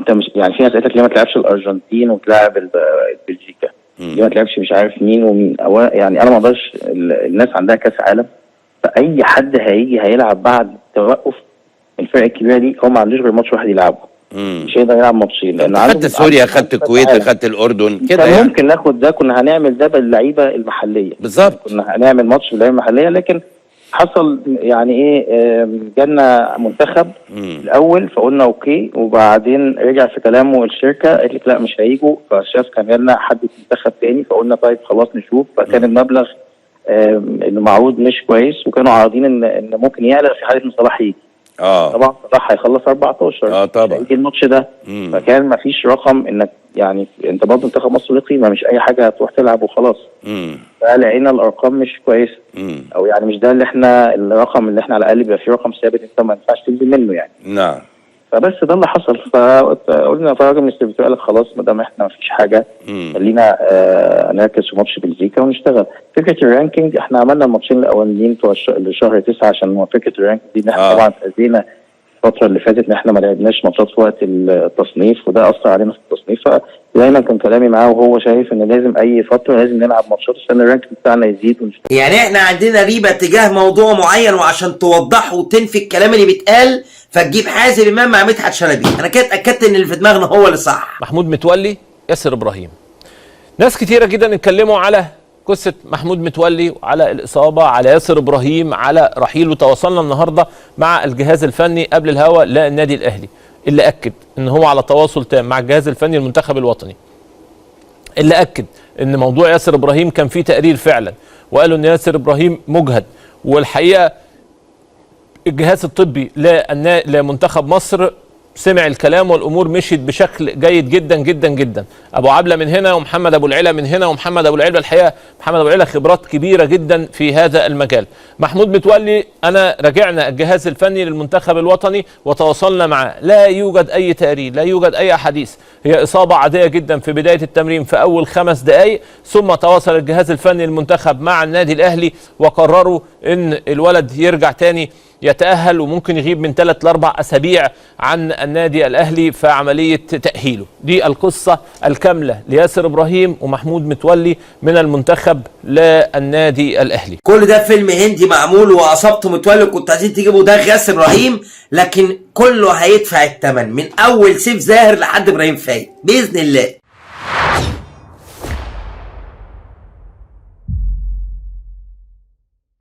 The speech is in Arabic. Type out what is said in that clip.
انت مش يعني في ناس قالت لك ليه ما تلعبش الارجنتين وتلعب بلجيكا؟ ليه ما تلعبش مش عارف مين ومين؟ يعني انا ما اقدرش، الناس عندها كاس عالم، فاي حد هيجي هيلعب بعد توقف الفرق الكبيره دي، هو ما عندوش غير ماتش واحد يلعبه. مش هيقدر يلعب ماتشين لان خدت سوريا، خدت الكويت، خدت الاردن كده كان يعني. ممكن ناخد ده، كنا هنعمل ده باللعيبه المحليه بالظبط، كنا هنعمل ماتش باللعيبه المحليه، لكن حصل يعني ايه، جالنا منتخب الاول فقلنا اوكي، وبعدين رجع في كلامه الشركه قالت لك لا مش هيجوا، فشاف كان جالنا حد منتخب تاني فقلنا طيب خلاص نشوف، فكان المبلغ المعروض مش كويس، وكانوا عارضين ان ممكن يعلى في حاله ان صلاح يجي. طبعا صلاح هيخلص 14 طبعا هيجي الماتش ده. فكان ما فيش رقم انك يعني انت برضه منتخب مصر له قيمه، مش اي حاجه هتروح تلعب وخلاص. فلقينا الارقام مش كويسه، او يعني مش ده اللي احنا الرقم اللي احنا على الاقل بيبقى فيه رقم ثابت انت ما ينفعش تنزل منه يعني. نعم. فبس ده اللي حصل، فقلنا فالراجل من السكرتير قال لك خلاص ما دام احنا ما فيش حاجه خلينا نركز في ماتش بلجيكا ونشتغل. فكره الرانكينج احنا عملنا الماتشين الاولانيين بتوع لشهر 9 عشان فكره الرانكينج دي ان احنا طبعا اتاذينا الفتره اللي فاتت ان احنا ما لعبناش ماتشات في وقت التصنيف، وده اثر علينا في التصنيف. فدايما كان كلامي معاه وهو شايف ان لازم اي فتره لازم نلعب ماتشات عشان الرانكينج بتاعنا يزيد ونشتغل. يعني احنا عندنا ريبه تجاه موضوع معين، وعشان توضحه وتنفي الكلام اللي بيتقال فتجيب حازم امام مع مدحت شلبي. انا كده اتاكدت ان اللي في دماغنا هو اللي صح. محمود متولي، ياسر ابراهيم. ناس كتيره جدا اتكلموا على قصه محمود متولي وعلى الاصابه، على ياسر ابراهيم، على رحيل، وتواصلنا النهارده مع الجهاز الفني قبل الهوا للنادي الاهلي اللي اكد ان هو على تواصل تام مع الجهاز الفني المنتخب الوطني، اللي اكد ان موضوع ياسر ابراهيم كان فيه تقرير فعلا، وقالوا ان ياسر ابراهيم مجهد. والحقيقه الجهاز الطبي لمنتخب مصر سمع الكلام والامور مشيت بشكل جيد جدا جدا جدا. ابو عبله من هنا ومحمد ابو العلا من هنا، ومحمد ابو العلا الحقيقه محمد ابو العلا خبرات كبيره جدا في هذا المجال. محمود متولي انا راجعنا الجهاز الفني للمنتخب الوطني وتواصلنا معاه، لا يوجد اي تقرير، لا يوجد اي حديث، هي اصابه عاديه جدا في بدايه التمرين في اول 5 دقائق، ثم تواصل الجهاز الفني للمنتخب مع النادي الاهلي وقرروا ان الولد يرجع تاني يتأهل، وممكن يغيب من 3 ل 4 أسابيع عن النادي الأهلي في عملية تأهيله. دي القصة الكاملة لياسر إبراهيم ومحمود متولي من المنتخب للنادي الأهلي. كل ده فيلم هندي معمول وأصابته متولي كنت عايزين تجيبوا ده ياسر إبراهيم، لكن كله هيدفع الثمن من أول سيف زاهر لحد إبراهيم فايق بإذن الله.